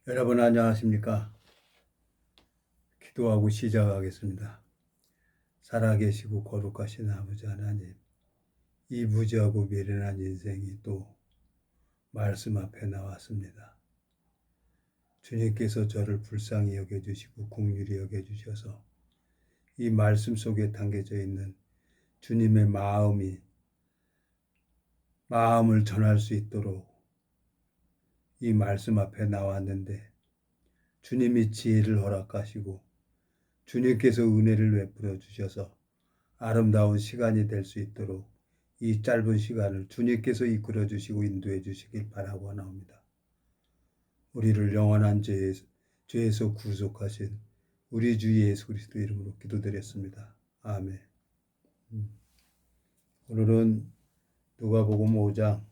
여러분 안녕하십니까? 기도하고 시작하겠습니다. 살아계시고 거룩하신 아버지 하나님, 이 무지하고 미련한 인생이 또 말씀 앞에 나왔습니다. 주님께서 저를 불쌍히 여겨주시고 긍휼히 여겨주셔서 이 말씀 속에 담겨져 있는 주님의 마음을 전할 수 있도록 이 말씀 앞에 나왔는데 주님이 지혜를 허락하시고 주님께서 은혜를 베풀어 주셔서 아름다운 시간이 될 수 있도록 이 짧은 시간을 주님께서 이끌어 주시고 인도해 주시길 바라고 나옵니다. 우리를 영원한 죄에서 구속하신 우리 주 예수 그리스도 이름으로 기도드렸습니다. 아멘. 오늘은 누가복음 5장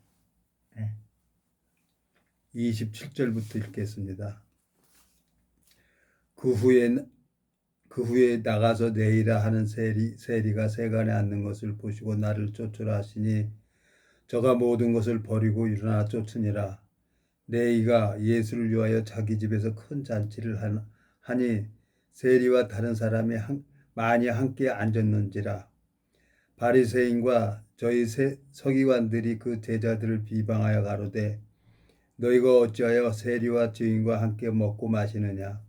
27절부터 읽겠습니다. 그 후에 나가서 내리라 하는 세리가 세간에 앉는 것을 보시고 나를 쫓으라 하시니 저가 모든 것을 버리고 일어나 쫓으니라. 레위가 예수를 위하여 자기 집에서 큰 잔치를 하니 세리와 다른 사람이 많이 함께 앉았는지라. 바리새인과 저희 서기관들이 그 제자들을 비방하여 가로되 너희가 어찌하여 세리와 죄인과 함께 먹고 마시느냐.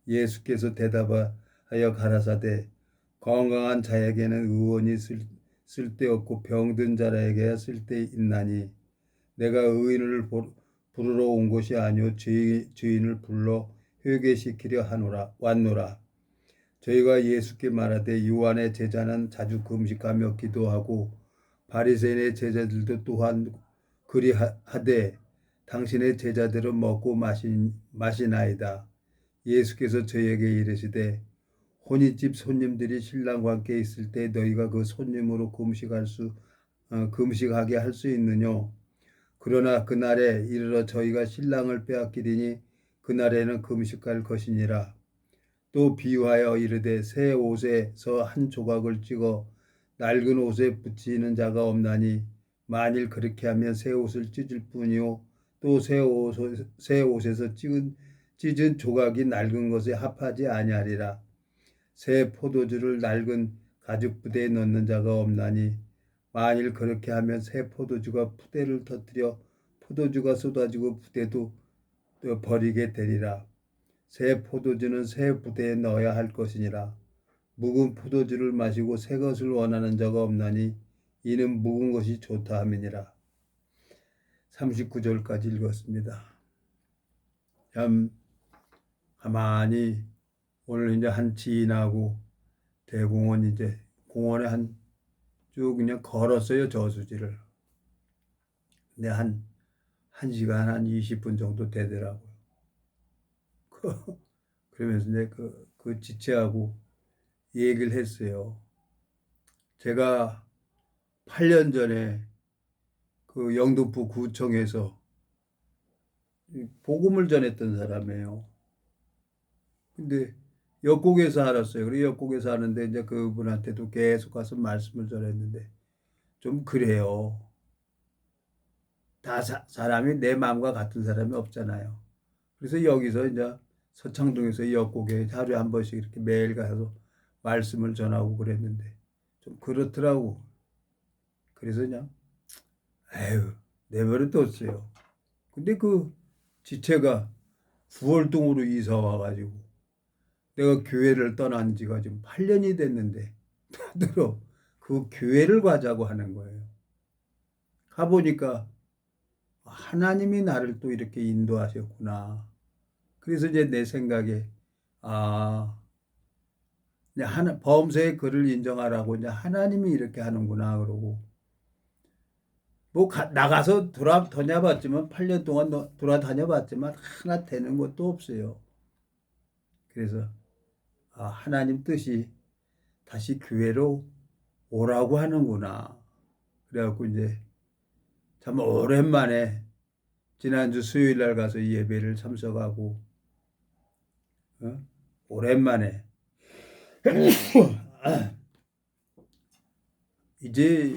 예수께서 대답하여 가라사대 건강한 자에게는 의원이 쓸데없고 병든 자에게야 쓸데있나니 내가 의인을 부르러 온 것이 아니요 죄인을 불러 회개시키려 왔노라. 저희가 예수께 말하되 요한의 제자는 자주 금식하며 기도하고 바리새인의 제자들도 또한 그리하되 당신의 제자들은 먹고 마시나이다. 예수께서 저희에게 이르시되 혼인집 손님들이 신랑과 함께 있을 때 너희가 그 손님으로 금식하게 할 수 있느뇨? 그러나 그날에 이르러 저희가 신랑을 빼앗기리니 그날에는 금식할 것이니라. 또 비유하여 이르되 새 옷에서 한 조각을 찍어 낡은 옷에 붙이는 자가 없나니 만일 그렇게 하면 새 옷을 찢을 뿐이요 또 새 옷에서 찢은 조각이 낡은 것에 합하지 아니하리라. 새 포도주를 낡은 가죽 부대에 넣는 자가 없나니 만일 그렇게 하면 새 포도주가 부대를 터뜨려 포도주가 쏟아지고 부대도 버리게 되리라. 새 포도주는 새 부대에 넣어야 할 것이니라. 묵은 포도주를 마시고 새 것을 원하는 자가 없나니 이는 묵은 것이 좋다 함이니라. 39절까지 읽었습니다. 참 가만히 오늘 이제 한 지인하고 대공원 이제 공원에 쭉 그냥 걸었어요, 저수지를. 근데 한 1시간 한 20분 정도 되더라고요. 그러면서 이제 그 지체하고 얘기를 했어요. 제가 8년 전에 그 영등포 구청에서 복음을 전했던 사람이에요. 근데 역곡에서 알았어요. 그리고 역곡에서 하는데 이제 그분한테도 계속 가서 말씀을 전했는데 좀 그래요. 다 사람이 내 마음과 같은 사람이 없잖아요. 그래서 여기서 이제 서창동에서 역곡에 하루에 한 번씩 이렇게 매일 가서 말씀을 전하고 그랬는데 좀 그렇더라고. 그래서 그냥 에휴 내버려뒀어요. 근데 그 지체가 9월동으로 이사 와가지고 내가 교회를 떠난 지가 지금 8년이 됐는데 나더러 그 교회를 가자고 하는 거예요. 가보니까 하나님이 나를 또 이렇게 인도하셨구나. 그래서 이제 내 생각에 범죄의 그를 인정하라고 이제 하나님이 이렇게 하는구나 그러고 뭐 나가서 돌아다녀봤지만 8년 동안 돌아다녀봤지만 하나 되는 것도 없어요. 그래서 하나님 뜻이 다시 교회로 오라고 하는구나. 그래갖고 이제 참 오랜만에 지난주 수요일 날 가서 예배를 참석하고 오랜만에 이제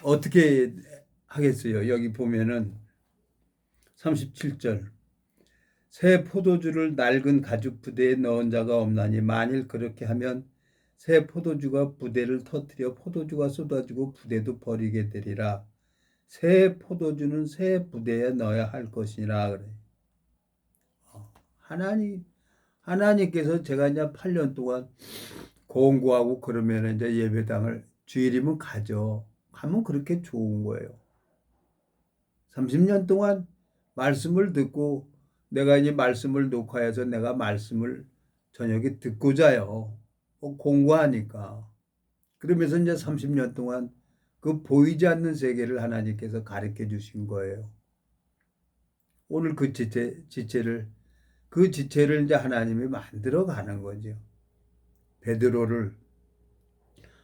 어떻게 하겠어요. 여기 보면은 37절 새 포도주를 낡은 가죽 부대에 넣은 자가 없나니 만일 그렇게 하면 새 포도주가 부대를 터뜨려 포도주가 쏟아지고 부대도 버리게 되리라. 새 포도주는 새 부대에 넣어야 할 것이라 그래. 하나님께서 제가 이제 8년 동안 공부하고 그러면 이제 예배당을 주일이면 가죠. 가면 그렇게 좋은 거예요. 30년 동안 말씀을 듣고 내가 이제 말씀을 녹화해서 내가 말씀을 저녁에 듣고 자요. 공부하니까. 그러면서 이제 30년 동안 그 보이지 않는 세계를 하나님께서 가르쳐 주신 거예요. 오늘 그 지체를 이제 하나님이 만들어 가는 거죠. 베드로를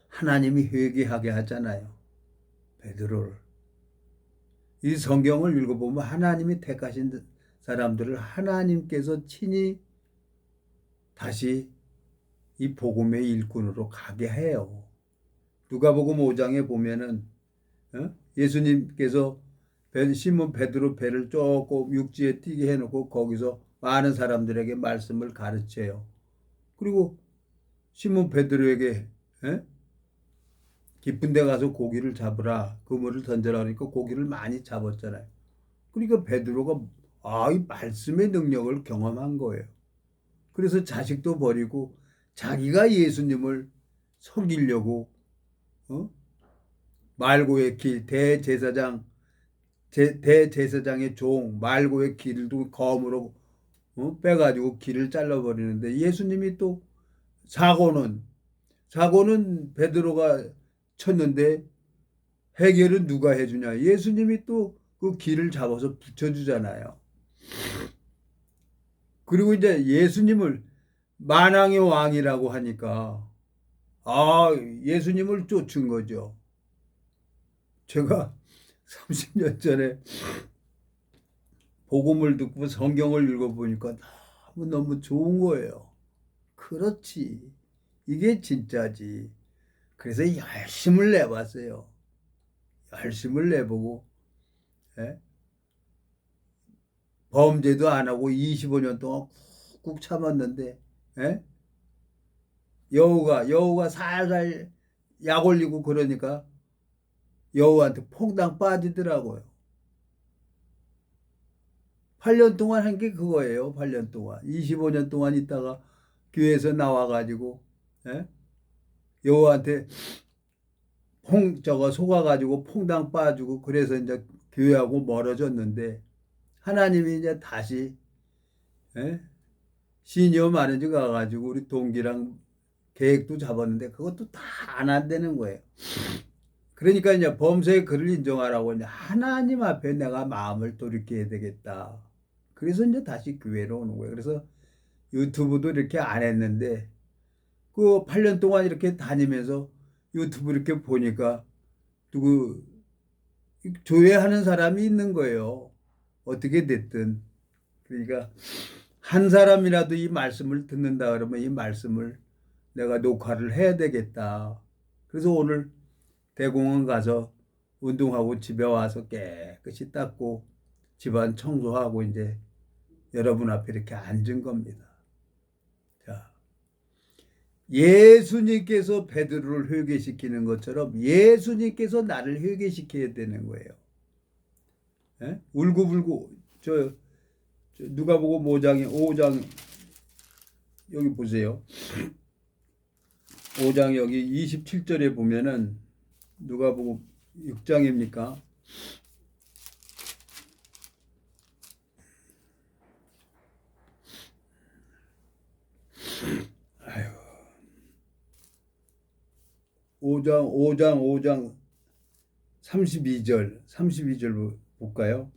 하나님이 회개하게 하잖아요. 베드로를. 이 성경을 읽어보면 하나님이 택하신 사람들을 하나님께서 친히 다시 이 복음의 일꾼으로 가게 해요. 누가복음 5장에 보면은 예수님께서 시몬 베드로 배를 조금 육지에 뛰게 해놓고 거기서 많은 사람들에게 말씀을 가르쳐요. 그리고 시몬 베드로에게 깊은 데 가서 고기를 잡으라, 그물을 던져라 하니까 고기를 많이 잡았잖아요. 그러니까 베드로가 이 말씀의 능력을 경험한 거예요. 그래서 자식도 버리고 자기가 예수님을 섬기려고 말고의 길, 대제사장의 종 말고의 길도 검으로 빼가지고 길을 잘라버리는데 예수님이 또 사고는 베드로가 쳤는데 해결은 누가 해주냐? 예수님이 또 그 길을 잡아서 붙여주잖아요. 그리고 이제 예수님을 만왕의 왕이라고 하니까 예수님을 쫓은 거죠. 제가 30년 전에 복음을 듣고 성경을 읽어보니까 너무 좋은 거예요. 그렇지. 이게 진짜지. 그래서 열심을 내봤어요. 열심을 내보고 범죄도 안 하고 25년 동안 꾹꾹 참았는데 여우가 살살 약 올리고 그러니까 여우한테 퐁당 빠지더라고요. 8년 동안 한 게 그거예요. 8년 동안. 25년 동안 있다가 교회에서 나와가지고 여우한테 속아가지고 퐁당 빠지고 그래서 이제 교회하고 멀어졌는데 하나님이 이제 다시 시니어 마네저 가가지고 우리 동기랑 계획도 잡았는데 그것도 다 안 한다는 거예요. 그러니까 이제 범죄의 그를 인정하라고 이제 하나님 앞에 내가 마음을 돌이켜야 되겠다. 그래서 이제 다시 교회로 오는 거예요. 그래서 유튜브도 이렇게 안 했는데 그 8년 동안 이렇게 다니면서 유튜브 이렇게 보니까 누구 조회하는 사람이 있는 거예요. 어떻게 됐든. 그러니까 한 사람이라도 이 말씀을 듣는다 그러면 이 말씀을 내가 녹화를 해야 되겠다. 그래서 오늘 대공원 가서 운동하고 집에 와서 깨끗이 닦고 집안 청소하고 이제 여러분 앞에 이렇게 앉은 겁니다. 자, 예수님께서 베드로를 회개시키는 것처럼 예수님께서 나를 회개시켜야 되는 거예요. 울고불고 누가복음 5장 여기 보세요. 5장 여기 27절에 보면은 누가복음 6장입니까? 아유. 5장 32절 볼까요?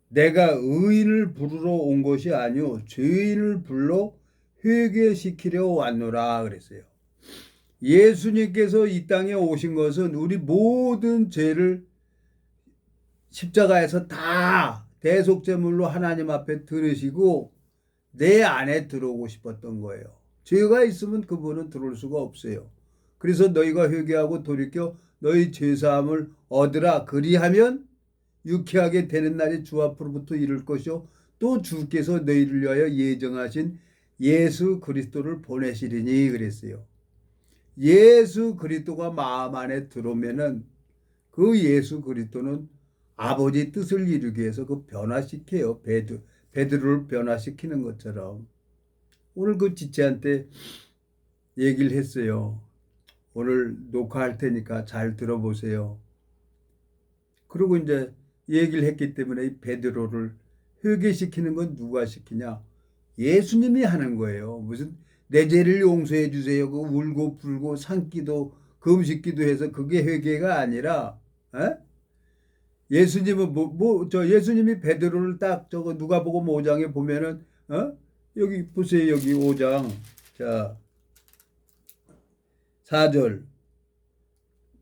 내가 의인을 부르러 온 것이 아니요 죄인을 불러 회개시키려 왔노라 그랬어요. 예수님께서 이 땅에 오신 것은 우리 모든 죄를 십자가에서 다 대속제물로 하나님 앞에 들으시고 내 안에 들어오고 싶었던 거예요. 죄가 있으면 그분은 들어올 수가 없어요. 그래서 너희가 회개하고 돌이켜 너희 죄사함을 얻으라. 그리하면 유쾌하게 되는 날이 주 앞으로부터 이를 것이요 또 주께서 너희를 위하여 예정하신 예수 그리스도를 보내시리니 그랬어요. 예수 그리스도가 마음 안에 들어오면은 그 예수 그리스도는 아버지 뜻을 이루기 위해서 그 변화시켜요. 베드로를 변화시키는 것처럼. 오늘 그 지체한테 얘기를 했어요. 오늘 녹화할 테니까 잘 들어보세요. 그리고 이제 얘기를 했기 때문에 이 베드로를 회개시키는 건 누가 시키냐? 예수님이 하는 거예요. 무슨 내 죄를 용서해 주세요. 그 울고 불고 산기도 금식기도 해서 그게 회개가 아니라 에? 예수님은 예수님이 베드로를 딱 저거 누가복음 5장에 보면은 여기 보세요. 여기 5장 자 4절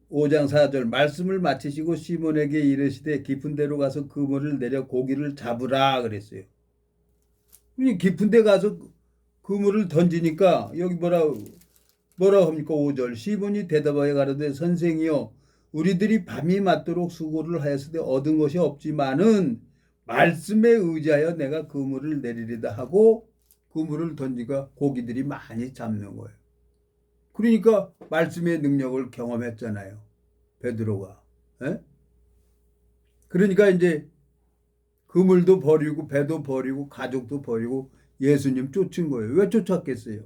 5장 4절 말씀을 마치시고 시몬에게 이르시되 깊은 데로 가서 그물을 내려 고기를 잡으라 그랬어요. 깊은 데 가서 그물을 던지니까 여기 뭐라 합니까? 5절 시몬이 대답하여 가로되 선생이여 우리들이 밤이 맞도록 수고를 하였으되 얻은 것이 없지만은 말씀에 의지하여 내가 그물을 내리리다 하고 그물을 던지가 고기들이 많이 잡는 거예요. 그러니까 말씀의 능력을 경험했잖아요. 베드로가. 에? 그러니까 이제 그물도 버리고 배도 버리고 가족도 버리고 예수님 쫓은 거예요. 왜 쫓았겠어요?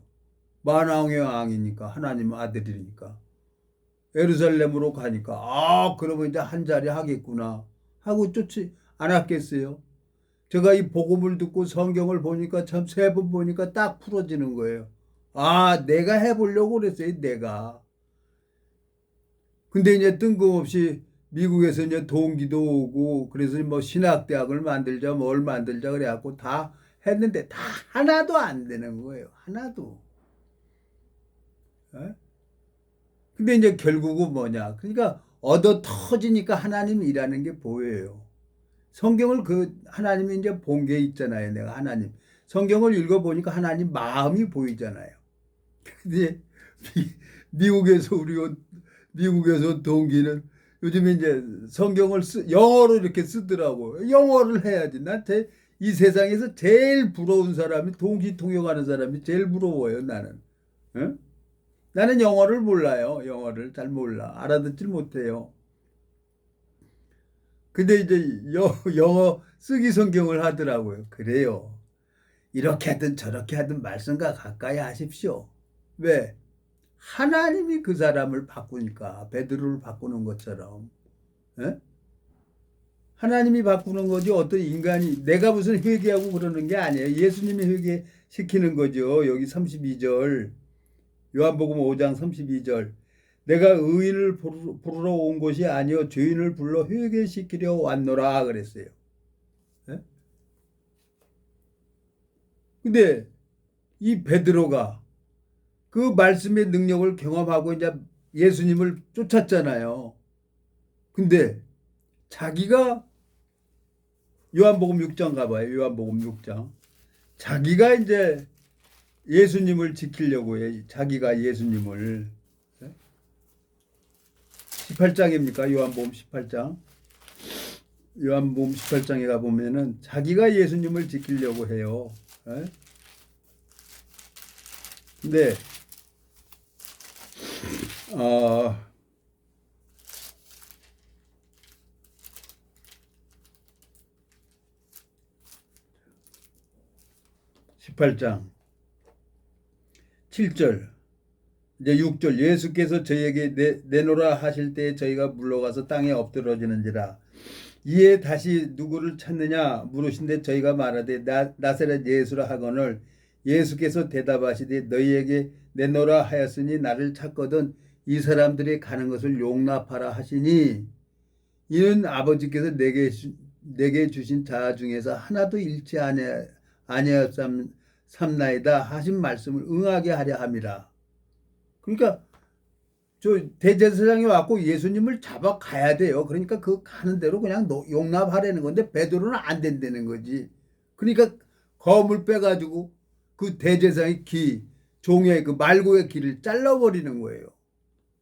만왕의 왕이니까 하나님 아들이니까. 예루살렘으로 가니까 그러면 이제 한 자리 하겠구나 하고 쫓지 않았겠어요? 제가 이 복음을 듣고 성경을 보니까 참 세 번 보니까 딱 풀어지는 거예요. 내가 해보려고 그랬어요. 내가. 근데 이제 뜬금없이 미국에서 이제 동기도 오고 그래서 뭐 신학대학을 만들자 뭘 만들자 그래갖고 다 했는데 다 하나도 안 되는 거예요. 하나도. 에? 근데 이제 결국은 뭐냐. 그러니까 얻어 터지니까 하나님 일하는 게 보여요. 성경을 하나님이 이제 본 게 있잖아요. 내가 하나님. 성경을 읽어보니까 하나님 마음이 보이잖아요. 근데 미국에서 동기는 요즘에 이제 성경을 영어로 이렇게 쓰더라고. 영어를 해야지. 이 세상에서 제일 부러운 사람이 동기 통역하는 사람이 제일 부러워요. 나는. 응? 나는 영어를 몰라요. 영어를 잘 몰라. 알아듣질 못해요. 근데 이제 영어 쓰기 성경을 하더라고요. 그래요. 이렇게 하든 저렇게 하든 말씀과 가까이 하십시오. 왜? 하나님이 그 사람을 바꾸니까 베드로를 바꾸는 것처럼 에? 하나님이 바꾸는 거지 어떤 인간이 내가 무슨 회개하고 그러는 게 아니에요. 예수님이 회개시키는 거죠. 여기 32절 요한복음 5장 32절 내가 의인을 부르러 온 것이 아니요 죄인을 불러 회개시키려 왔노라 그랬어요. 에? 근데 이 베드로가 그 말씀의 능력을 경험하고 이제 예수님을 쫓았잖아요. 근데 자기가 요한복음 6장 가봐요. 요한복음 6장. 자기가 이제 예수님을 지키려고 해. 자기가 예수님을. 18장입니까? 요한복음 18장. 요한복음 18장에 가보면은 자기가 예수님을 지키려고 해요. 근데 18장 7절 이제 6절 예수께서 저희에게 내놓으라 하실 때에 저희가 물러가서 땅에 엎드러지는지라 이에 다시 누구를 찾느냐 물으신데 저희가 말하되 나사렛 예수라 하거늘 예수께서 대답하시되 너희에게 내놓으라 하였으니 나를 찾거든 이 사람들이 가는 것을 용납하라 하시니 이는 아버지께서 내게 주신 자 중에서 하나도 잃지 아니하였삼나이다 하신 말씀을 응하게 하려 함이라. 그러니까 저 대제사장이 왔고 예수님을 잡아 가야 돼요. 그러니까 그 가는 대로 그냥 용납하라는 건데 베드로는 안 된다는 거지. 그러니까 검을 빼가지고 그 대제사장의 종의 그 말고의 길을 잘라버리는 거예요.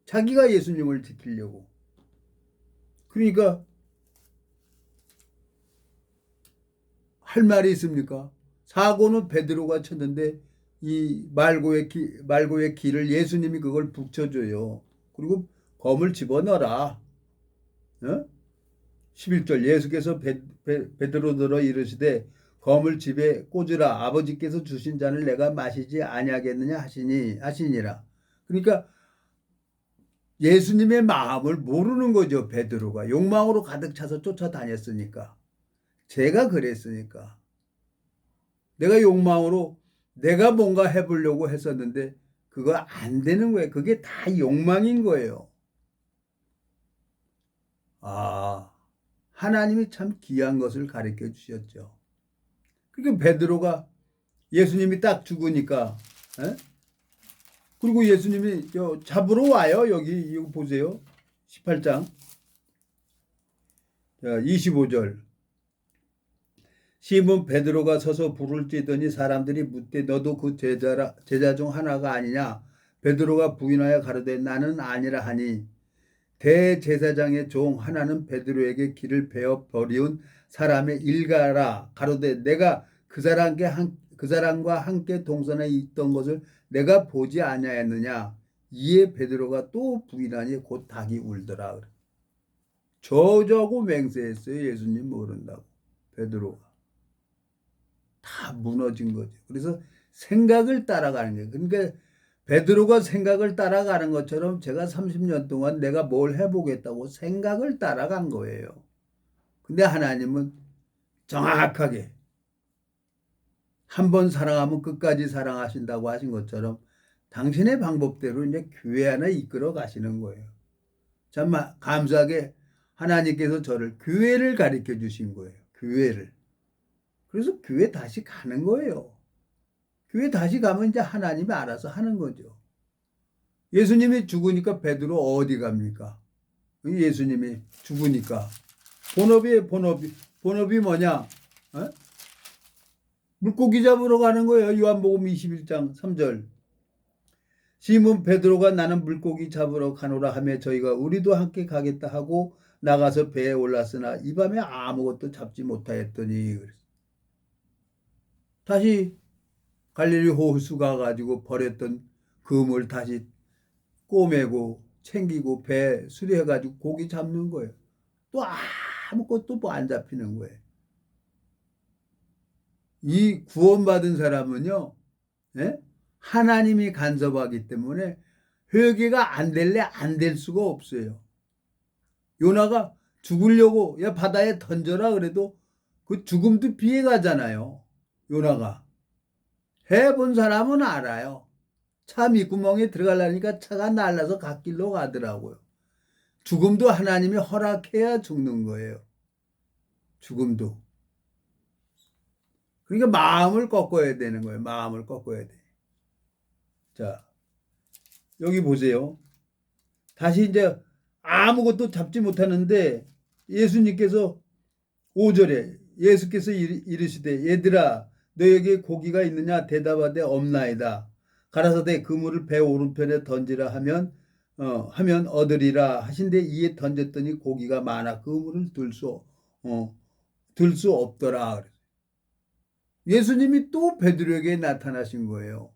자기가 예수님을 지키려고. 그러니까 할 말이 있습니까? 사고는 베드로가 쳤는데 이 말고의 길을 예수님이 그걸 붙여줘요. 그리고 검을 집어넣어라. 어? 11절 예수께서 베드로더러 이르시되 검을 집에 꽂으라. 아버지께서 주신 잔을 내가 마시지 아니하겠느냐 하시니라. 그러니까 예수님의 마음을 모르는 거죠. 베드로가 욕망으로 가득 차서 쫓아다녔으니까. 제가 그랬으니까. 내가 욕망으로 내가 뭔가 해보려고 했었는데 그거 안 되는 거예요. 그게 다 욕망인 거예요. 아, 하나님이 참 귀한 것을 가르쳐 주셨죠. 그러니까 베드로가 예수님이 딱 죽으니까 에? 그리고 예수님이 잡으러 와요. 여기 이거 보세요. 18장 25절 시몬 베드로가 서서 불을 쬐더니 사람들이 묻되 너도 그 제자 중 하나가 아니냐. 베드로가 부인하여 가로되 나는 아니라 하니 대제사장의 종 하나는 베드로에게 길을 베어 버리운 사람의 일가라. 가로되 내가 그 사람과 함께 동산에 있던 것을 내가 보지 아니하였느냐. 이에 베드로가 또 부인하니 곧 닭이 울더라. 저저고 맹세했어요. 예수님 모른다고. 베드로가. 다 무너진 거죠. 그래서 생각을 따라가는 거예요. 그러니까 베드로가 생각을 따라가는 것처럼 제가 30년 동안 내가 뭘 해보겠다고 생각을 따라간 거예요. 근데 하나님은 정확하게 한 번 사랑하면 끝까지 사랑하신다고 하신 것처럼 당신의 방법대로 이제 교회 안에 이끌어 가시는 거예요. 참 감사하게 하나님께서 저를 교회를 가르쳐 주신 거예요. 교회를. 그래서 교회 다시 가는 거예요. 교회 다시 가면 이제 하나님이 알아서 하는 거죠. 예수님이 죽으니까 베드로 어디 갑니까? 예수님이 죽으니까 본업이 뭐냐? 어? 물고기 잡으러 가는 거예요. 요한복음 21장 3절. 시몬 베드로가 나는 물고기 잡으러 가노라 하며 저희가 우리도 함께 가겠다 하고 나가서 배에 올랐으나 이 밤에 아무것도 잡지 못하였더니 다시 갈릴리 호수 가가지고 버렸던 그물 다시 꼬매고 챙기고 배 수리해가지고 고기 잡는 거예요. 또 아무것도 뭐 안 잡히는 거예요. 이 구원받은 사람은요, 예? 하나님이 간섭하기 때문에 회개가 안 될래 안 될 수가 없어요. 요나가 죽으려고 야 바다에 던져라 그래도 그 죽음도 피해가잖아요. 요나가. 해본 사람은 알아요. 차 밑구멍에 들어가려니까 차가 날라서 갓길로 가더라고요. 죽음도 하나님이 허락해야 죽는 거예요. 죽음도. 그러니까 마음을 꺾어야 되는 거예요. 마음을 꺾어야 돼. 자, 여기 보세요. 다시 이제 아무것도 잡지 못하는데 예수님께서 5절에 예수께서 이르시되 얘들아 너에게 고기가 있느냐 대답하되 없나이다. 가라사대 그물을 배 오른편에 던지라 하면 얻으리라 하신데 이에 던졌더니 고기가 많아 그물을 들 수 없더라. 예수님이 또 베드로에게 나타나신 거예요.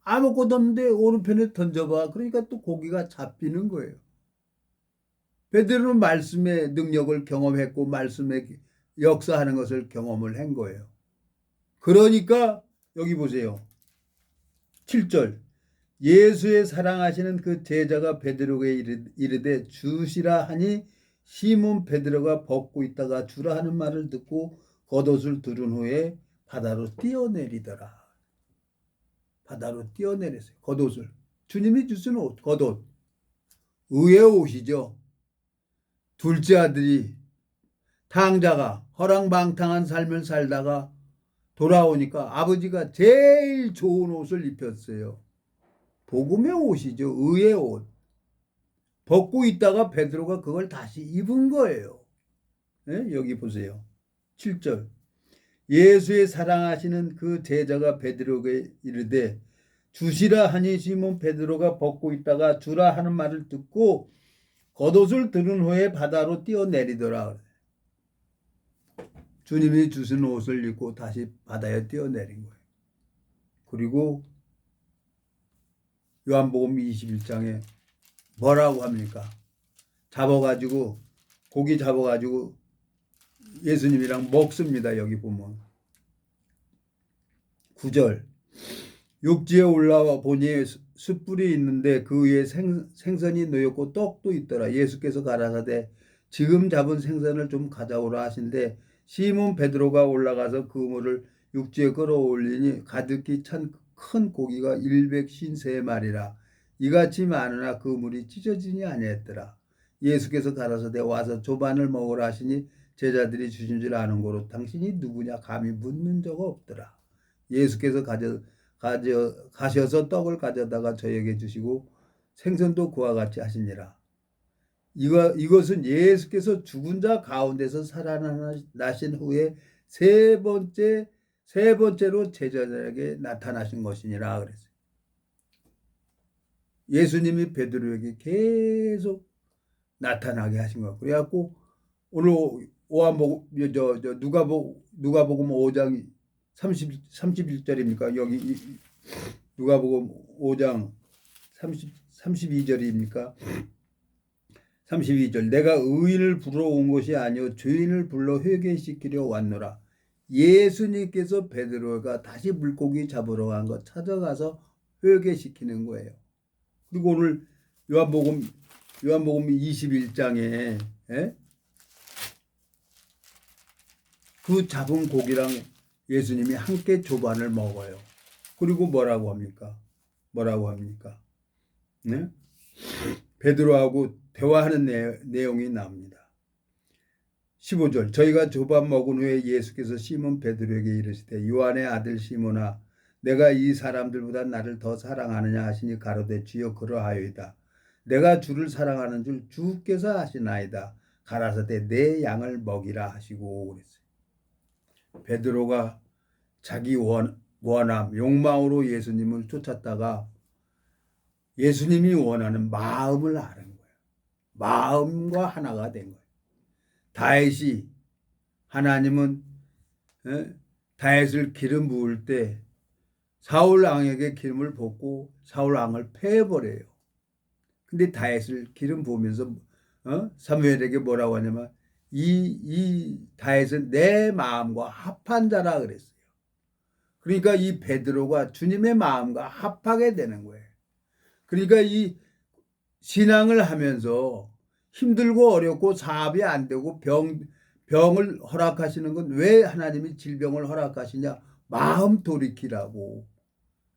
아무것도 없는데 오른편에 던져봐. 그러니까 또 고기가 잡히는 거예요. 베드로는 말씀의 능력을 경험했고 말씀의 역사하는 것을 경험을 한 거예요. 그러니까 여기 보세요. 7절 예수의 사랑하시는 그 제자가 베드로에게 이르되 주시라 하니 시몬 베드로가 벗고 있다가 주라 하는 말을 듣고 겉옷을 두른 후에 바다로 뛰어내리더라. 바다로 뛰어내렸어요. 겉옷을. 주님이 주신 옷, 겉옷. 의의 옷이죠. 둘째 아들이 탕자가 허랑방탕한 삶을 살다가 돌아오니까 아버지가 제일 좋은 옷을 입혔어요. 복음의 옷이죠. 의의 옷. 벗고 있다가 베드로가 그걸 다시 입은 거예요. 네? 여기 보세요. 7절 예수의 사랑하시는 그 제자가 베드로에게 이르되 주시라 하니 시몬 베드로가 벗고 있다가 주라 하는 말을 듣고 겉옷을 두른 후에 바다로 뛰어내리더라. 주님이 주신 옷을 입고 다시 바다에 뛰어내린 거예요. 그리고 요한복음 21장에 뭐라고 합니까? 고기 잡아가지고 예수님이랑 먹습니다. 여기 보면 9절, 육지에 올라와 보니 숯불이 있는데 그 위에 생선이 놓였고 떡도 있더라. 예수께서 가라사대 지금 잡은 생선을 좀 가져오라 하신데 시몬 베드로가 올라가서 그물을 육지에 끌어올리니 가득히 찬 큰 고기가 153마리라. 이같이 많으나 그물이 찢어지니 아니했더라. 예수께서 가라사대 와서 조반을 먹으라 하시니 제자들이 주신 줄 아는 고로 당신이 누구냐 감히 묻는 적 없더라. 예수께서 가셔서 떡을 가져다가 저에게 주시고 생선도 그와 같이 하시니라. 이것은 예수께서 죽은 자 가운데서 살아나신 후에 세 번째로 제자들에게 나타나신 것이니라 그랬어요. 예수님이 베드로에게 계속 나타나게 하신 거예요. 그래갖고 오늘 누가복음 5장 31절입니까? 여기 누가복음 5장 32절입니까? 32절, 내가 의인을 부르러 온 것이 아니요 죄인을 불러 회개시키려 왔노라. 예수님께서 베드로가 다시 물고기 잡으러 간 거 찾아가서 회개시키는 거예요. 그리고 오늘 요한복음 21장에 그 잡은 고기랑 예수님이 함께 조반을 먹어요. 그리고 뭐라고 합니까? 네? 베드로하고 대화하는 내용이 나옵니다. 15절, 저희가 조반 먹은 후에 예수께서 시몬 베드로에게 이르시되 요한의 아들 시몬아 내가 이 사람들보다 나를 더 사랑하느냐 하시니 가로되 주여 그러하여이다. 내가 주를 사랑하는 줄 주께서 아시나이다. 가라사대 내 양을 먹이라 하시고 그랬어요. 베드로가 자기 원함, 욕망으로 예수님을 쫓았다가 예수님이 원하는 마음을 아는 거예요. 마음과 하나가 된 거예요. 다윗이 하나님은 다윗을 기름 부을 때 사울 왕에게 기름을 붓고 사울 왕을 패해버려요. 근데 다윗을 기름 부으면서 사무엘에게 뭐라고 하냐면 이 다윗은 내 마음과 합한 자라 그랬어요. 그러니까 이 베드로가 주님의 마음과 합하게 되는 거예요. 그러니까 이 신앙을 하면서 힘들고 어렵고 사업이 안 되고 병을 허락하시는 건 왜 하나님이 질병을 허락하시냐? 마음 돌이키라고.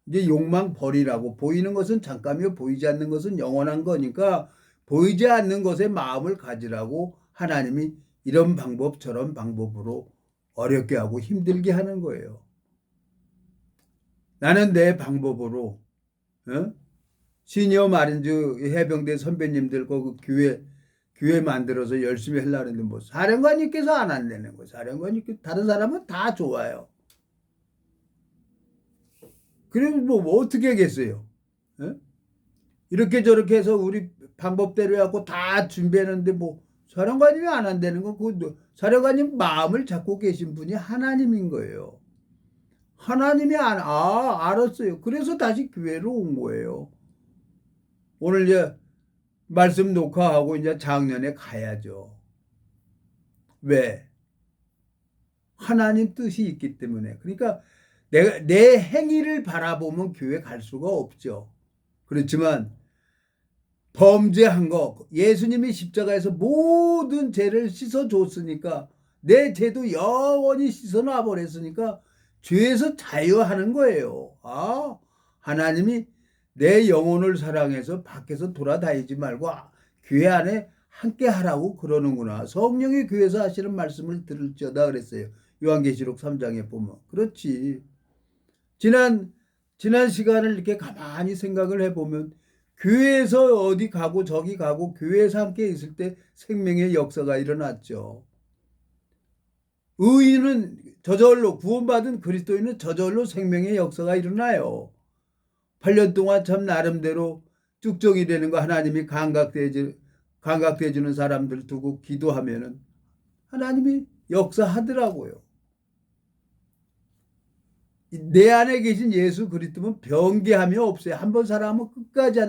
이제 욕망 버리라고. 보이는 것은 잠깐이요 보이지 않는 것은 영원한 거니까 보이지 않는 것에 마음을 가지라고 하나님이 이런 방법 저런 방법으로 어렵게 하고 힘들게 하는 거예요. 나는 내 방법으로 시니어 마린즈 해병대 선배님들 그 교회 만들어서 열심히 하려고 했는데 뭐 사령관님께서 안 한다는 거예요. 사령관님께서 다른 사람은 다 좋아요. 그럼 뭐 어떻게 하겠어요? 이렇게 저렇게 해서 우리 방법대로 해갖고 다 준비했는데 뭐 사령관님이 안 한다는 건 그 사령관님 마음을 잡고 계신 분이 하나님인 거예요. 하나님이 알았어요. 그래서 다시 교회로 온 거예요. 오늘 이제 말씀 녹화하고 이제 작년에 가야죠. 왜? 하나님 뜻이 있기 때문에. 그러니까 내 행위를 바라보면 교회 갈 수가 없죠. 그렇지만 범죄한 거 예수님이 십자가에서 모든 죄를 씻어줬으니까 내 죄도 영원히 씻어놔 버렸으니까 죄에서 자유하는 거예요. 하나님이 내 영혼을 사랑해서 밖에서 돌아다니지 말고 교회 안에 함께 하라고 그러는구나. 성령이 교회에서 하시는 말씀을 들을지어다 그랬어요. 요한계시록 3장에 보면. 그렇지. 지난 시간을 이렇게 가만히 생각을 해보면 교회에서 어디 가고 저기 가고 교회에서 함께 있을 때 생명의 역사가 일어났죠. 의인은 저절로 구원받은 그리스도인은 저절로 생명의 역사가 일어나요. 8년 동안 참 나름대로 쭉정이 되는 거 감각돼주는 사람들 두고 기도하면은 하나님이 역사하더라고요. 내 안에 계신 예수 그리스도는 변개함이 없어요. 한 번 사랑하면 끝까지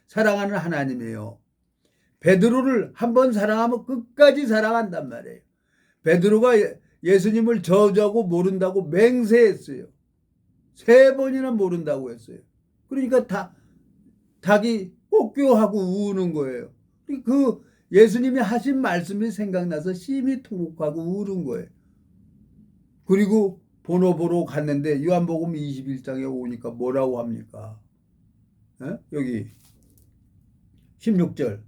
사랑하는 하나님이에요. 베드로를 한 번 사랑하면 끝까지 사랑한단 말이에요. 베드로가 예수님을 저주하고 모른다고 맹세했어요. 3번이나 모른다고 했어요. 그러니까 닭이 꽃교하고 우는 거예요. 그 예수님이 하신 말씀이 생각나서 심히 통곡하고 우는 거예요. 그리고 번호보러 갔는데 요한복음 21장에 오니까 뭐라고 합니까? 여기 16절.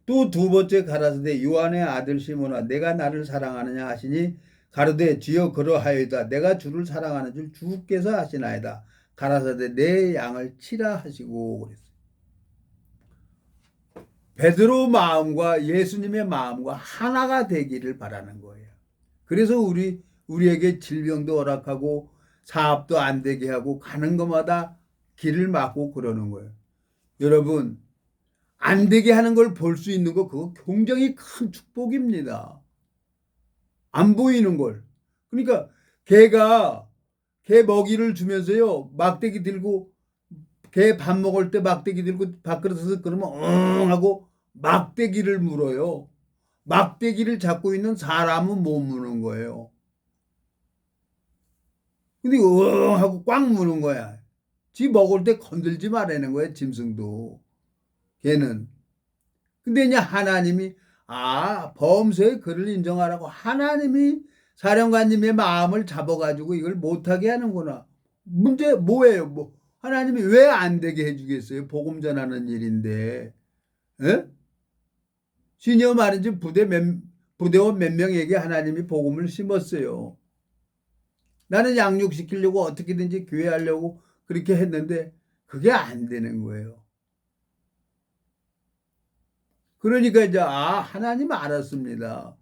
또 2번째 가라사대 요한의 아들 시몬아 내가 나를 사랑하느냐 하시니 가로되 주여 그러하여이다. 내가 주를 사랑하는 줄 주께서 하시나이다. 가라사대 내 양을 치라 하시고 그랬어요. 베드로 마음과 예수님의 마음과 하나가 되기를 바라는 거예요. 그래서 우리에게 질병도 허락하고 사업도 안 되게 하고 가는 것마다 길을 막고 그러는 거예요. 여러분 안 되게 하는 걸 볼 수 있는 거 그거 굉장히 큰 축복입니다. 안 보이는 걸. 그러니까 개 먹이를 주면서요 막대기 들고 개 밥 먹을 때 막대기 들고 밥그릇에서 그러면 엉 하고 막대기를 물어요. 막대기를 잡고 있는 사람은 못 무는 거예요. 근데 엉 하고 꽉 무는 거야. 지 먹을 때 건들지 말라는 거야 짐승도. 걔는. 근데 이제 하나님이 범죄의 그를 인정하라고 하나님이 사령관님의 마음을 잡아가지고 이걸 못하게 하는구나. 문제 뭐예요? 하나님이 왜 안 되게 해주겠어요? 복음 전하는 일인데. 에? 시니어 마린지 부대원 몇 명에게 하나님이 복음을 심었어요. 나는 양육시키려고 어떻게든지 교회하려고 그렇게 했는데 그게 안 되는 거예요. 그러니까 이제 하나님 알았습니다.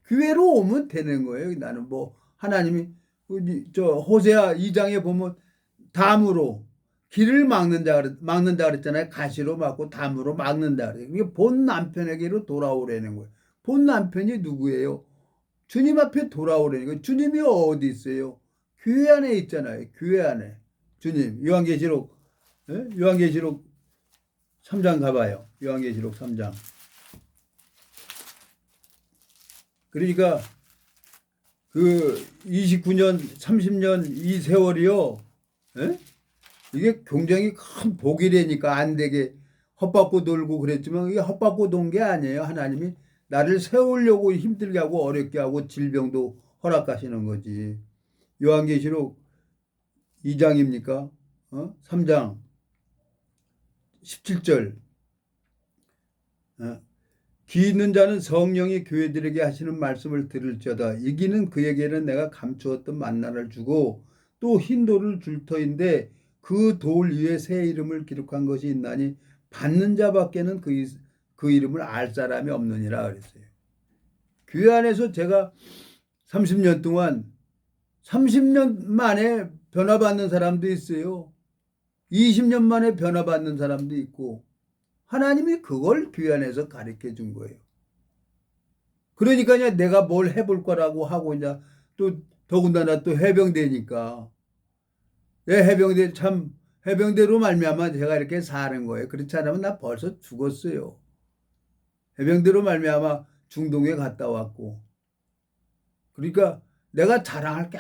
교회로 오면 되는 거예요. 나는 하나님이 호세아 2장에 보면 담으로 길을 막는다 그랬잖아요. 가시로 막고 담으로 막는다 그래요. 이게 본 남편에게로 돌아오라는 거예요. 본 남편이 누구예요? 주님 앞에 돌아오라는 거예요. 주님이 어디 있어요? 교회 안에 있잖아요. 교회 안에. 주님 요한계시록 3장 가봐요. 요한계시록 3장. 그러니까 그 29년 30년 이 세월이요. 이게 굉장히 큰 복이라니까 안 되게 헛받고 놀고 그랬지만 이게 헛받고 논 게 아니에요. 하나님이 나를 세우려고 힘들게 하고 어렵게 하고 질병도 허락하시는 거지. 요한계시록 2장입니까? 3장 17절. 귀 있는 자는 성령이 교회들에게 하시는 말씀을 들을지어다. 이기는 그에게는 내가 감추었던 만나를 주고 또 흰 돌을 줄 터인데 그 돌 위에 새 이름을 기록한 것이 있나니 받는 자밖에는 그 이름을 알 사람이 없느니라 그랬어요. 교회 안에서 제가 30년 동안 30년 만에 변화받는 사람도 있어요. 20년 만에 변화받는 사람도 있고 하나님이 그걸 교회 안에서 가르쳐 준 거예요. 그러니까 내가 뭘 해볼 거라고 하고 이제 또 더군다나 또 해병대니까 내 해병대로 말미암아 제가 이렇게 사는 거예요. 그렇지 않으면 나 벌써 죽었어요. 해병대로 말미암아 중동에 갔다 왔고 그러니까 내가 자랑할 게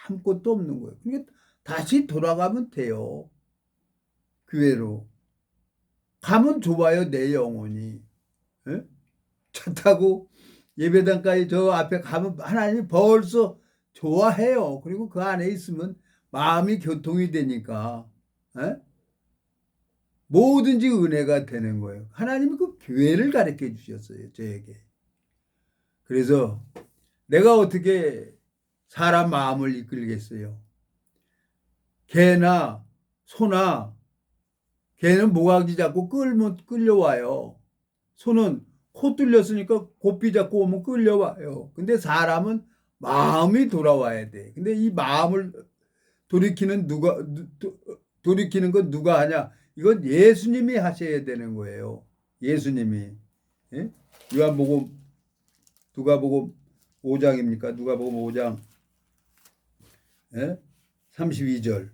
아무것도 없는 거예요. 그러니까 다시 돌아가면 돼요. 교회로. 가면 좋아요. 내 영혼이. 차 타고 예배당까지 저 앞에 가면 하나님이 벌써 좋아해요. 그리고 그 안에 있으면 마음이 교통이 되니까 뭐든지 은혜가 되는 거예요. 하나님이 그 교회를 가르쳐 주셨어요. 저에게. 그래서 내가 어떻게 사람 마음을 이끌겠어요. 개나 소나 개는 모가지 잡고 끌려와요. 소는 코 뚫렸으니까 고삐 잡고 오면 끌려와요. 근데 사람은 마음이 돌아와야 돼. 근데 이 마음을 돌이키는 건 누가 하냐? 이건 예수님이 하셔야 되는 거예요. 예수님이. 예? 요한복음, 누가복음 5장입니까? 누가복음 5장 32절.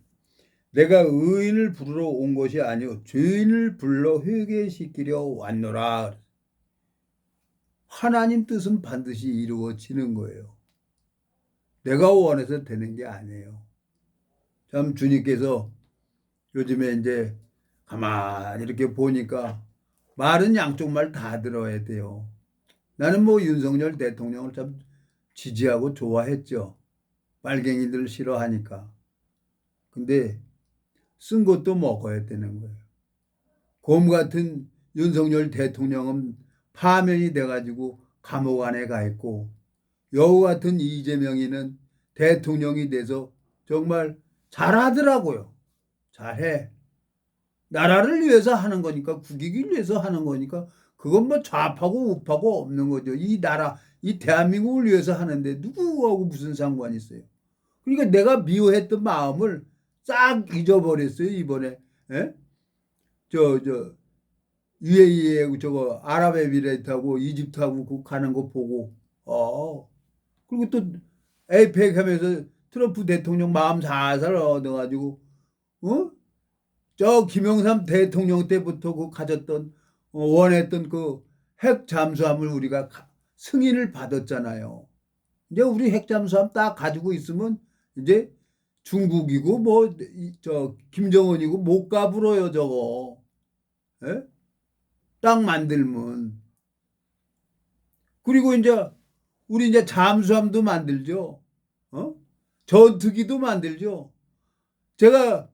내가 의인을 부르러 온 것이 아니요 죄인을 불러 회개시키려 왔노라. 하나님 뜻은 반드시 이루어지는 거예요. 내가 원해서 되는 게 아니에요. 참 주님께서 요즘에 이제 가만히 이렇게 보니까 말은 양쪽 말 다 들어야 돼요. 나는 뭐 윤석열 대통령을 참 지지하고 좋아했죠. 빨갱이들 싫어하니까. 근데 쓴 것도 먹어야 되는 거예요. 곰 같은 윤석열 대통령은 파면이 돼가지고 감옥 안에 가 있고, 여우 같은 이재명이는 대통령이 돼서 정말 잘하더라고요. 잘해. 나라를 위해서 하는 거니까, 국익을 위해서 하는 거니까 그건 뭐 좌파고 우파고 없는 거죠. 이 나라, 이 대한민국을 위해서 하는데 누구하고 무슨 상관이 있어요. 그러니까 내가 미워했던 마음을 싹 잊어버렸어요, 이번에. 예? UAE에 저거 아랍에미레이트하고 이집트하고 그 가는 거 보고, 그리고 또 에이펙 하면서 트럼프 대통령 마음 살살 얻어가지고, 저 김영삼 대통령 때부터 그 가졌던, 원했던 그 핵 잠수함을 우리가 승인을 받았잖아요. 이제 우리 핵 잠수함 딱 가지고 있으면 이제 중국이고 김정은이고 못 가불어요, 저거. 예? 딱 만들면. 그리고 이제 우리 이제 잠수함도 만들죠. 전투기도 만들죠. 제가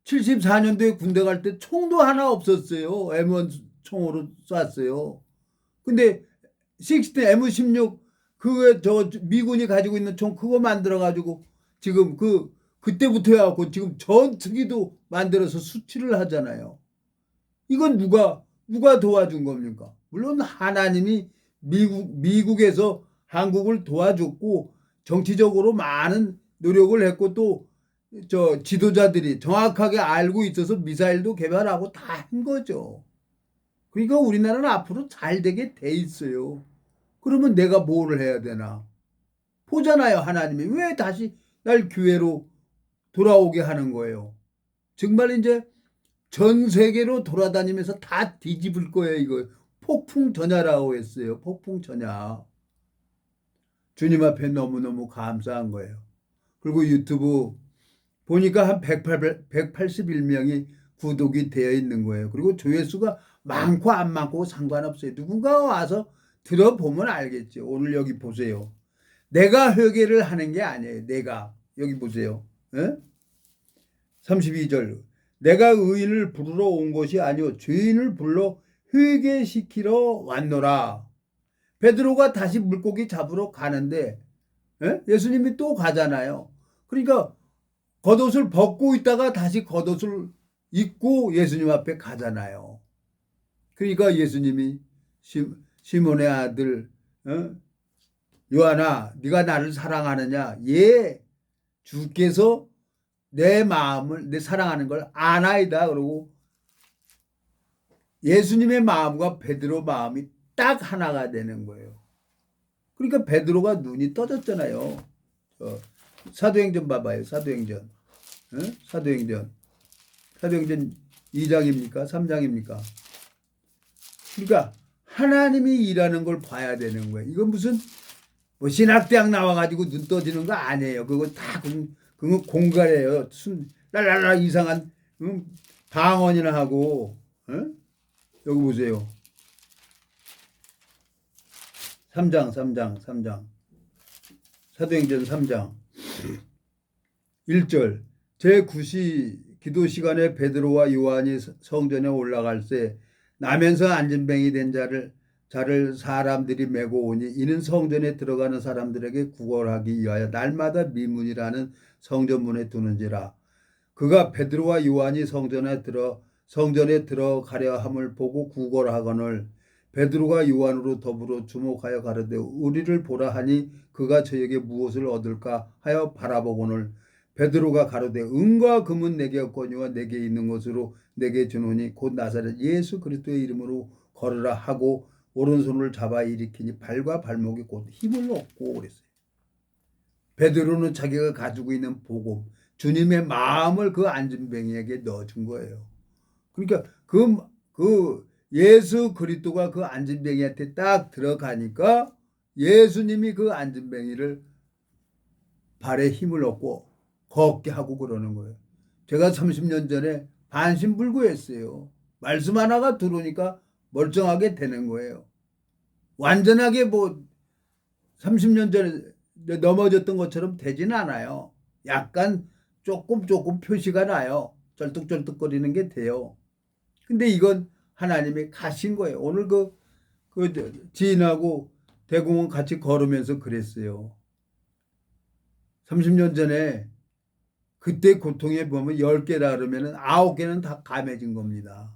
74년도에 군대 갈 때 총도 하나 없었어요. M1 총으로 쐈어요. 근데 16 M16 그거 미군이 가지고 있는 총 그거 만들어 가지고 지금 그때부터 해갖고 지금 전투기도 만들어서 수출을 하잖아요. 이건 누가 도와준 겁니까? 물론 하나님이 미국에서 한국을 도와줬고 정치적으로 많은 노력을 했고 또 지도자들이 정확하게 알고 있어서 미사일도 개발하고 다 한 거죠. 그러니까 우리나라는 앞으로 잘 되게 돼 있어요. 그러면 내가 뭘 해야 되나? 보잖아요, 하나님이. 왜 다시 날 교회로 돌아오게 하는 거예요? 정말 이제 전 세계로 돌아다니면서 다 뒤집을 거예요, 이거. 폭풍전야라고 했어요. 폭풍전야. 주님 앞에 너무너무 감사한 거예요. 그리고 유튜브 보니까 한 181명이 구독이 되어 있는 거예요. 그리고 조회수가 많고 안 많고 상관없어요. 누군가 와서 들어보면 알겠죠. 오늘 여기 보세요. 내가 회개를 하는 게 아니에요. 내가. 여기 보세요. 32절. 내가 의인을 부르러 온 것이 아니오 죄인을 불러 회개시키러 왔노라. 베드로가 다시 물고기 잡으러 가는데 예수님이 또 가잖아요. 그러니까 겉옷을 벗고 있다가 다시 겉옷을 입고 예수님 앞에 가잖아요. 그러니까 예수님이 시몬의 아들 요한아 네가 나를 사랑하느냐? 예, 주께서 내 마음을 내 사랑하는 걸 아나이다. 그러고 예수님의 마음과 베드로 마음이 딱 하나가 되는 거예요. 그러니까 베드로가 눈이 떠졌잖아요. 사도행전 봐봐요. 사도행전. 사도행전 2장입니까? 3장입니까? 그러니까 하나님이 일하는 걸 봐야 되는 거예요. 이건 무슨 뭐 신학대학 나와가지고 눈 떠지는 거 아니에요. 그거 다 그거 공갈이에요. 랄랄라 이상한 방언이나 하고. 여기 보세요. 3장 사도행전 3장 1절 제9시 기도 시간에 베드로와 요한이 성전에 올라갈 때 나면서 안진뱅이 된 자를 사람들이 메고 오니 이는 성전에 들어가는 사람들에게 구걸하기 위하여 날마다 미문이라는 성전문에 두는지라. 그가 베드로와 요한이 성전에 들어가려 함을 보고 구걸하거늘 베드로가 요한으로 더불어 주목하여 가로되 우리를 보라 하니 그가 저에게 무엇을 얻을까 하여 바라보거늘 베드로가 가로되 은과 금은 내게 없거니와 내게 있는 것으로 내게 주노니 곧 나사렛 예수 그리스도의 이름으로 걸으라 하고 오른손을 잡아 일으키니 발과 발목이 곧 힘을 얻고 그랬어요. 베드로는 자기가 가지고 있는 복음, 주님의 마음을 그 안진뱅이에게 넣어준 거예요. 그러니까 그 예수 그리스도가 그 안진뱅이한테 딱 들어가니까 예수님이 그 안진뱅이를 발에 힘을 얻고 걷게 하고 그러는 거예요. 제가 30년 전에 반신불구했어요. 말씀 하나가 들어오니까 멀쩡하게 되는 거예요. 완전하게 뭐 30년 전에 넘어졌던 것처럼 되진 않아요. 약간 조금 표시가 나요. 쩔뚝쩔뚝거리는 게 돼요. 근데 이건 하나님이 가신 거예요. 오늘 그 지인하고 대공원 같이 걸으면서 그랬어요. 30년 전에 그때 고통에 보면 10개라 그러면 9개는 다 감해진 겁니다.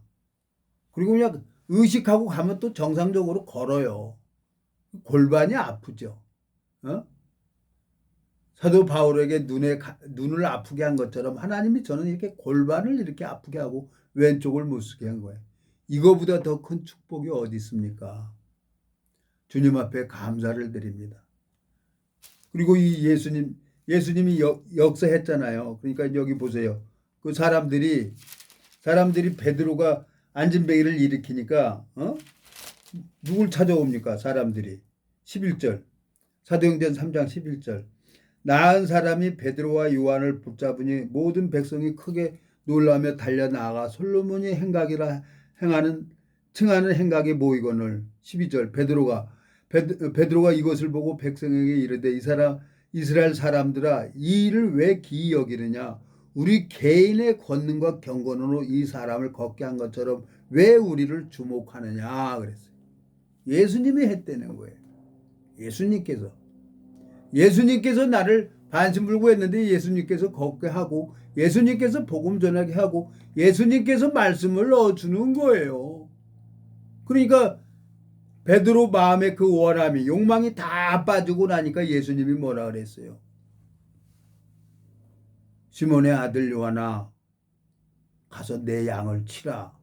그리고 그냥 의식하고 가면 또 정상적으로 걸어요. 골반이 아프죠. 어? 사도 바울에게 눈을 아프게 한 것처럼 하나님이 저는 이렇게 골반을 이렇게 아프게 하고 왼쪽을 못 쓰게 한 거예요. 이거보다 더 큰 축복이 어디 있습니까? 주님 앞에 감사를 드립니다. 그리고 이 예수님이 역사했잖아요. 그러니까 여기 보세요. 그 사람들이 베드로가 안진뱅이를 일으키니까 누굴 찾아옵니까? 사람들이 11절 사도행전 3장 11절 나은 사람이 베드로와 요한을 붙잡으니 모든 백성이 크게 놀라며 달려나가 솔로몬이 칭하는 행각에 모이거늘 12절 베드로가 이것을 보고 백성에게 이르되 이스라엘 사람들아 이 일을 왜 기이 여기느냐 우리 개인의 권능과 경건으로 이 사람을 걷게 한 것처럼 왜 우리를 주목하느냐 그랬어요. 예수님이 했다는 거예요. 예수님께서 나를 반신불구했는데 예수님께서 걷게 하고 예수님께서 복음 전하게 하고 예수님께서 말씀을 넣어주는 거예요. 그러니까 베드로 마음에 그 원함이 욕망이 다 빠지고 나니까 예수님이 뭐라 그랬어요? 시몬의 아들 요한아 가서 내 양을 치라.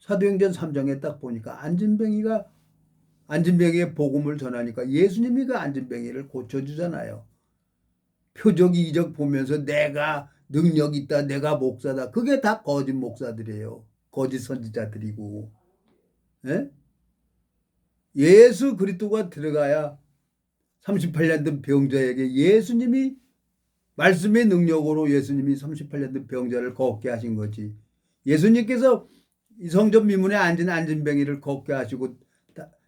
사도행전 3장에 딱 보니까 안진뱅이의 복음을 전하니까 예수님이 그 안진뱅이를 고쳐주잖아요. 표적 이적 보면서 내가 능력 있다 내가 목사다 그게 다 거짓 목사들이에요. 거짓 선지자들이고 예수 그리스도가 들어가야 38년 된 병자에게 예수님이 말씀의 능력으로 예수님이 38년 된 병자를 걷게 하신 거지. 예수님께서 이 성전 미문에 앉은 안진뱅이를 걷게 하시고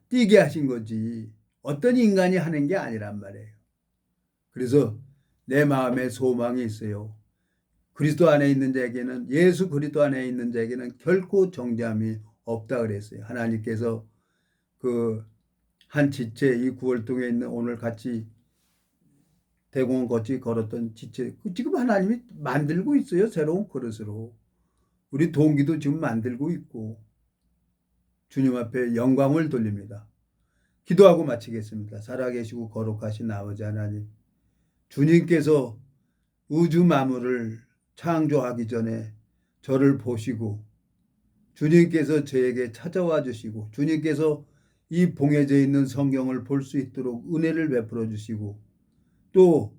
뛰게 하신 거지. 어떤 인간이 하는 게 아니란 말이에요. 그래서 내 마음에 소망이 있어요. 그리스도 안에 있는 자에게는 예수 그리스도 안에 있는 자에게는 결코 정죄함이 없다 그랬어요. 하나님께서 그 한 지체 이 구월동에 있는 오늘 같이 대공원 같이 걸었던 지체 지금 하나님이 만들고 있어요. 새로운 그릇으로. 우리 동기도 지금 만들고 있고 주님 앞에 영광을 돌립니다. 기도하고 마치겠습니다. 살아계시고 거룩하신 아버지 하나님 주님께서 우주 만물을 창조하기 전에 저를 보시고 주님께서 저에게 찾아와 주시고 주님께서 이 봉해져 있는 성경을 볼 수 있도록 은혜를 베풀어 주시고 또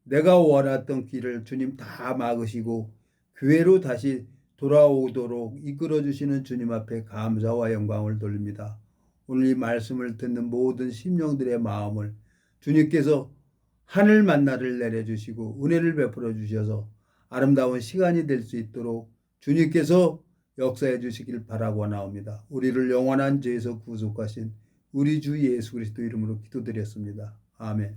내가 원했던 길을 주님 다 막으시고 교회로 다시 돌아오도록 이끌어 주시는 주님 앞에 감사와 영광을 돌립니다. 오늘 이 말씀을 듣는 모든 심령들의 마음을 주님께서 하늘 만나를 내려주시고 은혜를 베풀어 주셔서 아름다운 시간이 될 수 있도록 주님께서 역사해 주시길 바라고 나옵니다. 우리를 영원한 죄에서 구속하신 우리 주 예수 그리스도 이름으로 기도드렸습니다. 아멘.